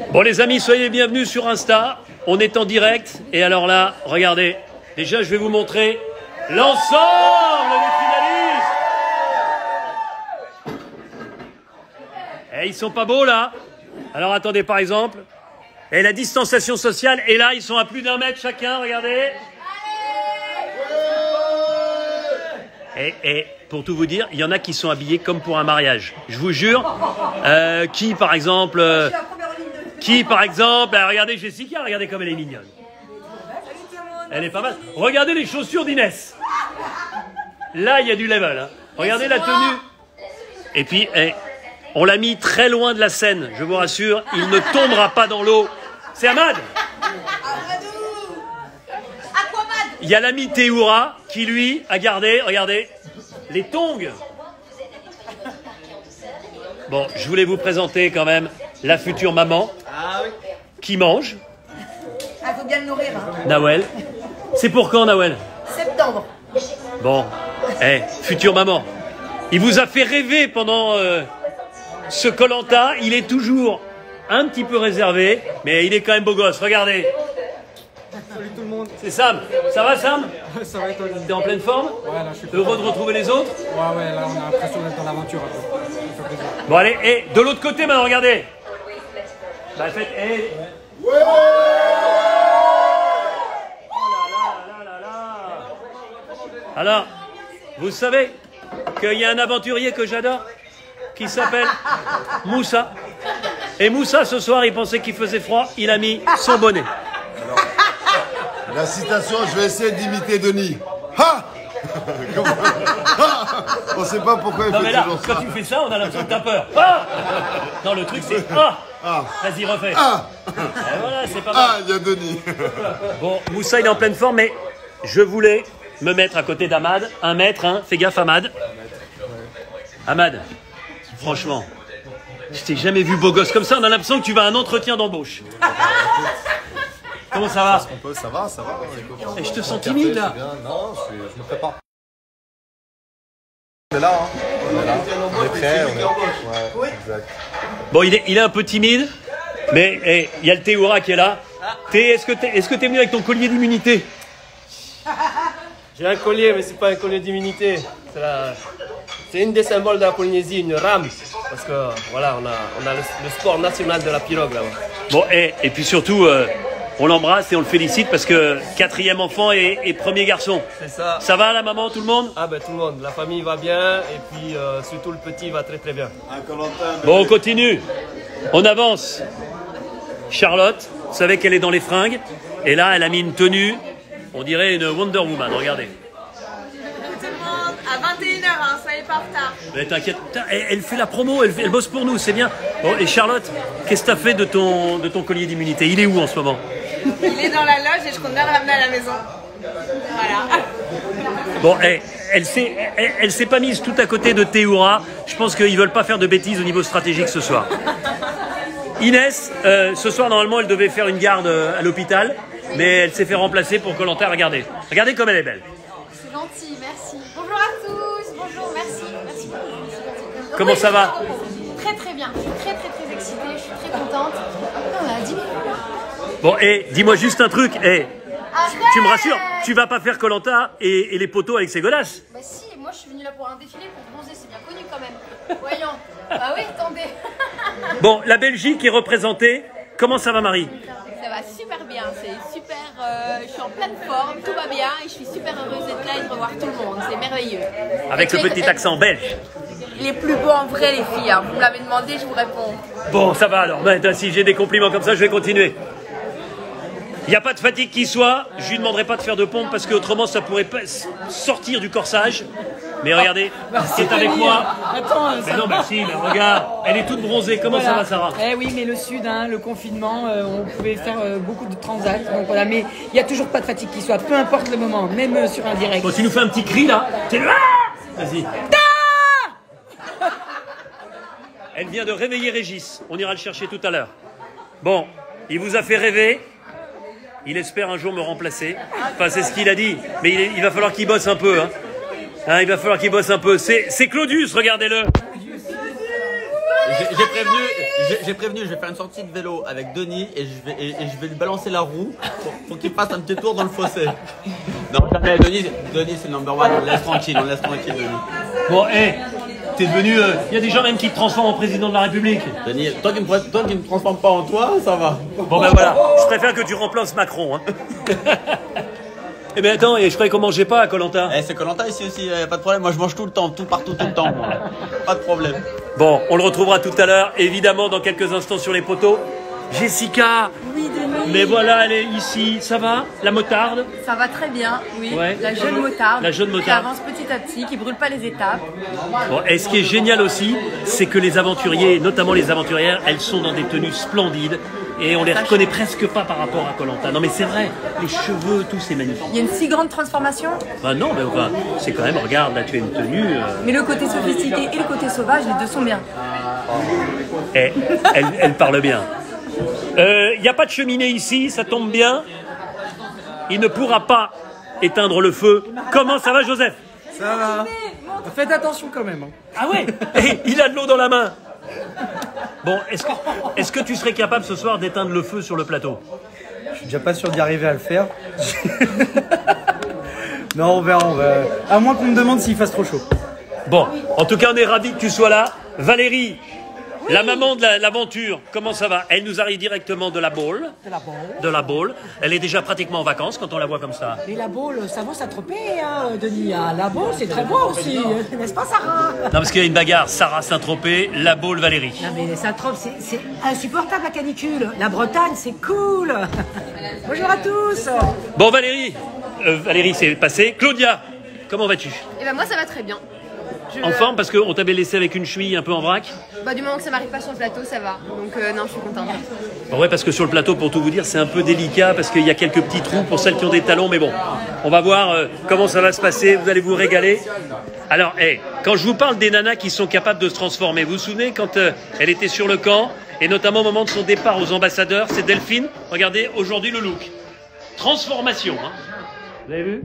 Bon les amis, soyez bienvenus sur Insta. On est en direct. Et alors là, regardez. Déjà, je vais vous montrer l'ensemble des finalistes. Et ils sont pas beaux là. Alors attendez, par exemple. Et la distanciation sociale. Et là, ils sont à plus d'1 mètre chacun. Regardez. Et pour tout vous dire, il y en a qui sont habillés comme pour un mariage. Je vous jure. Qui par exemple, regardez Jessica, regardez comme elle est mignonne. Elle est pas mal. Regardez les chaussures d'Inès. Là, il y a du level. Hein. Regardez la tenue. Et puis, on l'a mis très loin de la scène. Je vous rassure, il ne tombera pas dans l'eau. C'est Ahmad. Il y a l'ami Théoura qui, lui, a gardé, regardez, les tongs. Bon, je voulais vous présenter quand même la future maman qui mange. Ah, faut bien le nourrir. Hein. Nawel. C'est pour quand, Nawel? Septembre. Bon, future maman. Il vous a fait rêver pendant ce Koh-Lanta. Il est toujours un petit peu réservé, mais il est quand même beau gosse. Regardez. Salut tout le monde. C'est Sam. Ça va, Sam? Ça va et toi? T'es en pleine forme? Ouais, là je suis Heureux de retrouver les autres? Ouais, là on a l'impression d'être dans l'aventure un peu. Ça fait plaisir. Bon, allez, et de l'autre côté maintenant, regardez. Bah, faites. Oh là là. Alors, vous savez qu'il y a un aventurier que j'adore qui s'appelle Moussa. Et Moussa, ce soir, il pensait qu'il faisait froid. Il a mis son bonnet. La citation, je vais essayer d'imiter Denis. Ha! On sait pas pourquoi il Non fait mais là, toujours quand ça. tu fais ça, on a l'impression que t'as peur. Ah! Non, le truc c'est ah! Vas-y, refais. Et voilà, c'est pas mal. Ah, il y a Denis. Bon, Moussa, il est en pleine forme, mais je voulais me mettre à côté d'Ahmad. 1 mètre, hein. Fais gaffe, Ahmad. Ahmad, franchement, je t'ai jamais vu beau gosse comme ça. On a l'impression que tu vas à un entretien d'embauche. Comment ça va? Ça va. Et je te sens timide là. Non, je me prépare. On est là, hein. On est prêt. Ouais, exact. Bon, il est un peu timide, mais il y a le Théoura qui est là. Est-ce que t'es venu avec ton collier d'immunité? J'ai un collier, mais c'est pas un collier d'immunité. C'est une des symboles de la Polynésie, une rame. Parce que voilà, on a le sport national de la pirogue là-bas. Bon, et puis surtout, on l'embrasse et on le félicite parce que 4e enfant et 1er garçon. C'est ça. Ça va la maman, tout le monde? Ah ben tout le monde, la famille va bien et puis surtout le petit va très très bien. Bon, on continue. On avance. Charlotte, vous savez qu'elle est dans les fringues. Et là, elle a mis une tenue, on dirait une Wonder Woman, regardez. Tout le monde, à 21h, hein, soyez pas en retard. Mais t'inquiète, elle fait la promo, elle bosse pour nous, c'est bien. Bon, et Charlotte, qu'est-ce que t'as fait de ton collier d'immunité? Il est où en ce moment? Il est dans la loge et je compte bien le ramener à la maison. Voilà. Bon, elle s'est pas mise tout à côté de Théoura. Je pense qu'ils veulent pas faire de bêtises au niveau stratégique ce soir. Inès, ce soir, normalement, elle devait faire une garde à l'hôpital, mais elle s'est fait remplacer pour Koh-Lanta. Regardez. Regardez comme elle est belle. C'est gentil, merci. Bonjour à tous, bonjour, merci. Comment ça va? Très très bien, je suis très excitée, je suis très contente. On a 10 minutes. Bon, dis-moi juste un truc. Tu me rassures, tu vas pas faire Koh-Lanta et les poteaux avec ces godasses? Bah si, moi je suis venue là pour un défilé, pour bronzer, c'est bien connu quand même. Voyons. Ah oui, attendez. Bon, la Belgique est représentée. Comment ça va, Marie? Ça va super bien, c'est super, je suis en pleine forme, tout va bien et je suis super heureuse d'être là et de revoir tout le monde, c'est merveilleux. Avec le petit accent belge. Les plus beaux en vrai, les filles. Hein. Vous me l'avez demandé, je vous réponds. Bon, ça va alors. Ben, si j'ai des compliments comme ça, je vais continuer. Il n'y a pas de fatigue qui soit. Je lui demanderai pas de faire de pompe parce qu'autrement, ça pourrait pas sortir du corsage. Mais regardez, qui est avec moi. Attends, Mais non, merci, mais regarde, elle est toute bronzée. Comment ça va, Sarah? Eh oui, mais le sud, hein, le confinement, on pouvait faire beaucoup de transats. Donc voilà, mais il n'y a toujours pas de fatigue qui soit, peu importe le moment, même sur un direct. Bon, tu nous fais un petit cri là. Vas-y. Elle vient de réveiller Régis. On ira le chercher tout à l'heure. Bon, il vous a fait rêver. Il espère un jour me remplacer. Enfin, c'est ce qu'il a dit. Mais il va falloir qu'il bosse un peu. Hein, il va falloir qu'il bosse un peu. C'est Claudius, regardez-le. J'ai prévenu, je vais faire une sortie de vélo avec Denis et je vais lui balancer la roue pour qu'il fasse un petit tour dans le fossé. Non, jamais, Denis c'est le number one, on le laisse tranquille, Denis. Bon, t'es devenu... Il y a des gens même qui te transforment en président de la République. Denis, toi qui ne me transforme pas en toi, ça va. Bon ben voilà, je préfère que tu remplaces Macron. Hein. Eh ben attends, et je croyais qu'on mangeait pas à Koh-Lanta. C'est Koh-Lanta ici aussi, pas de problème. Moi je mange tout le temps, tout partout, tout le temps. Pas de problème. Bon, on le retrouvera tout à l'heure, évidemment dans quelques instants sur les poteaux. Jessica. Oui, Denis. Mais voilà, elle est ici. Ça va? La motarde? Ça va très bien, oui. Ouais. La jeune motarde. La jeune motarde. Qui avance petit à petit, qui brûle pas les étapes. Bon, et ce qui est génial aussi, c'est que les aventuriers, notamment les aventurières, elles sont dans des tenues splendides. Et on les reconnaît presque pas par rapport à Koh-Lanta. Non mais c'est vrai, les cheveux, tout c'est magnifique. Il y a une si grande transformation. Bah non, mais enfin, c'est quand même, regarde, là tu as une tenue... Mais le côté sophistiqué et le côté sauvage, les deux sont bien. Eh, elle parle bien. Il n'y a pas de cheminée ici, ça tombe bien. Il ne pourra pas éteindre le feu. Comment ça va, Joseph? Ça va. Faites attention quand même. Ah ouais. Et il a de l'eau dans la main. Bon, est-ce que tu serais capable ce soir d'éteindre le feu sur le plateau? Je suis déjà pas sûr d'y arriver à le faire. Non, on verra. À moins qu'on me demande s'il fasse trop chaud. Bon, en tout cas, on est ravis que tu sois là. Valérie, la maman de l'aventure, comment ça va? Elle nous arrive directement de la Baule. De la Baule. Elle est déjà pratiquement en vacances quand on la voit comme ça. Mais la Baule, ça vaut Saint-Tropez, hein, Denis. La Baule, c'est très beau aussi, n'est-ce pas, Sarah? Non, parce qu'il y a une bagarre. Sarah Saint-Tropez, la Baule Valérie. Non, mais Saint-Tropez, c'est insupportable la canicule. La Bretagne, c'est cool. Bonjour à tous. Bon, Valérie, c'est passé. Claudia, comment vas-tu? Et ben moi ça va très bien. En forme parce qu'on t'avait laissé avec une cheville un peu en vrac? Bah du moment que ça m'arrive pas sur le plateau, ça va. Donc non, je suis contente. Bon, ouais, parce que sur le plateau, pour tout vous dire, c'est un peu délicat parce qu'il y a quelques petits trous pour celles qui ont des talons. Mais bon, on va voir comment ça va se passer. Vous allez vous régaler. Alors, quand je vous parle des nanas qui sont capables de se transformer, vous vous souvenez quand elle était sur le camp et notamment au moment de son départ aux ambassadeurs, c'est Delphine. Regardez, aujourd'hui le look. Transformation. Hein. Vous avez vu?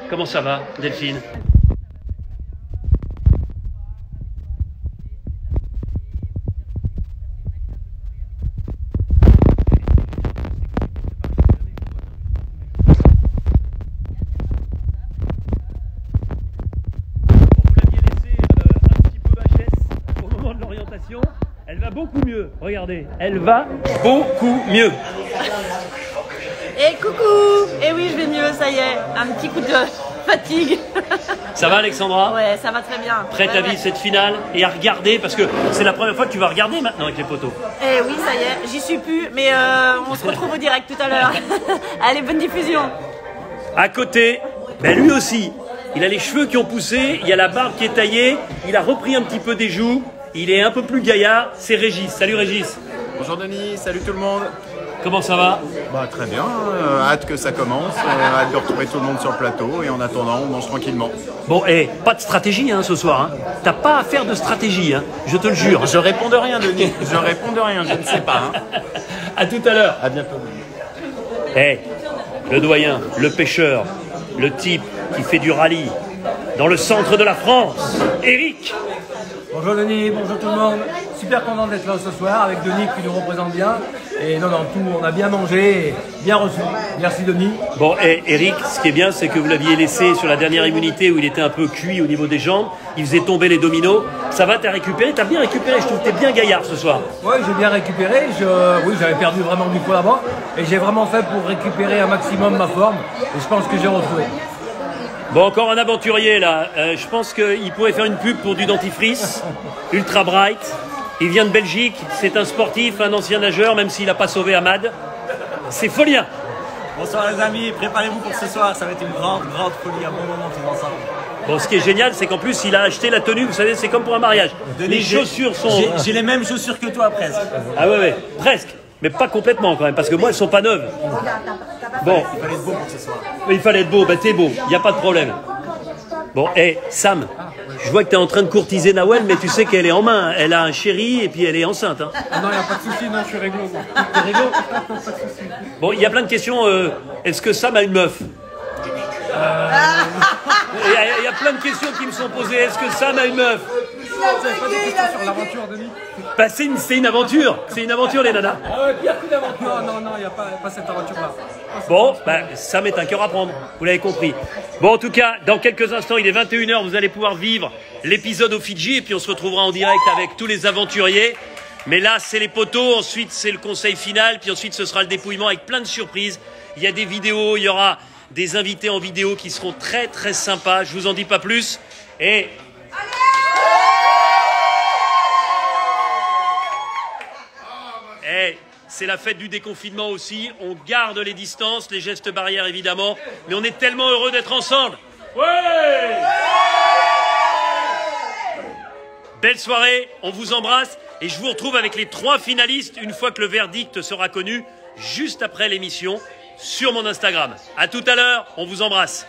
Comment ça va, Delphine? Elle va beaucoup mieux, regardez, elle va beaucoup mieux. Et coucou. Et oui, je vais mieux, ça y est, un petit coup de fatigue. Ça va, Alexandra? Ouais, ça va très bien. Prête à vivre cette finale et à regarder, parce que c'est la première fois que tu vas regarder maintenant avec les poteaux. Eh oui, ça y est, j'y suis plus, mais on se retrouve au direct tout à l'heure. Allez, bonne diffusion. À côté, ben lui aussi, il a les cheveux qui ont poussé, il y a la barbe qui est taillée, il a repris un petit peu des joues. Il est un peu plus gaillard, c'est Régis. Salut Régis. Bonjour Denis, salut tout le monde. Comment ça va? Bah, très bien, hâte que ça commence, hâte de retrouver tout le monde sur le plateau et en attendant on mange tranquillement. Bon, pas de stratégie ce soir. Hein. T'as pas à faire de stratégie, je te le jure. Je réponds de rien Denis, je réponds de rien, je ne sais pas. À tout à l'heure. À bientôt. Le doyen, le pêcheur, le type qui fait du rallye dans le centre de la France, Eric. Bonjour Denis, bonjour tout le monde. Super content d'être là ce soir avec Denis qui nous représente bien. Et non, tout, on a bien mangé et bien reçu. Merci Denis. Bon, Eric, ce qui est bien, c'est que vous l'aviez laissé sur la dernière immunité où il était un peu cuit au niveau des jambes. Il faisait tomber les dominos. Ça va, t'as récupéré? T'as bien récupéré, je trouve que t'es bien gaillard ce soir. Oui, j'ai bien récupéré. Oui, j'avais perdu vraiment du poids là-bas. Et j'ai vraiment fait pour récupérer un maximum ma forme. Et je pense que j'ai retrouvé. Bon, encore un aventurier là. Je pense qu'il pourrait faire une pub pour du dentifrice. Ultra Bright. Il vient de Belgique. C'est un sportif, un ancien nageur, même s'il n'a pas sauvé Ahmad. C'est folien. Bonsoir les amis, préparez-vous pour ce soir. Ça va être une grande folie, un bon moment tous ensemble. Bon, ce qui est génial, c'est qu'en plus, il a acheté la tenue. Vous savez, c'est comme pour un mariage. Les chaussures sont... J'ai les mêmes chaussures que toi, presque. Ah ouais, presque. Mais pas complètement quand même, parce que moi, elles sont pas neuves. Bon. Il fallait être beau pour ce soir. Il fallait être beau, t'es beau, il n'y a pas de problème. Bon, Sam, je vois que tu es en train de courtiser Nawel, mais tu sais qu'elle est en main. Elle a un chéri et puis elle est enceinte. Hein. Non, il n'y a pas de souci, non, je suis réglo. T'es réglo? Bon, il y a plein de questions. Est-ce que Sam a une meuf? Il y a plein de questions qui me sont posées. Est-ce que Sam a une meuf? pas des questions sur l'aventure, Denis? Bah, c'est une aventure. C'est une aventure, les nanas. Ah ouais, pire qu'une aventure. Non, il n'y a pas cette aventure-là. Bon, bah, Sam est un cœur à prendre. Vous l'avez compris. Bon, en tout cas, dans quelques instants, il est 21h. Vous allez pouvoir vivre l'épisode au Fidji. Et puis, on se retrouvera en direct avec tous les aventuriers. Mais là, c'est les poteaux. Ensuite, c'est le conseil final. Puis ensuite, ce sera le dépouillement avec plein de surprises. Il y a des vidéos. Il y aura des invités en vidéo qui seront très, très sympas. Je vous en dis pas plus. Et... Hey, c'est la fête du déconfinement aussi. On garde les distances, les gestes barrières évidemment. Mais on est tellement heureux d'être ensemble. Ouais! Belle soirée, on vous embrasse. Et je vous retrouve avec les 3 finalistes une fois que le verdict sera connu, juste après l'émission, sur mon Instagram. À tout à l'heure, on vous embrasse.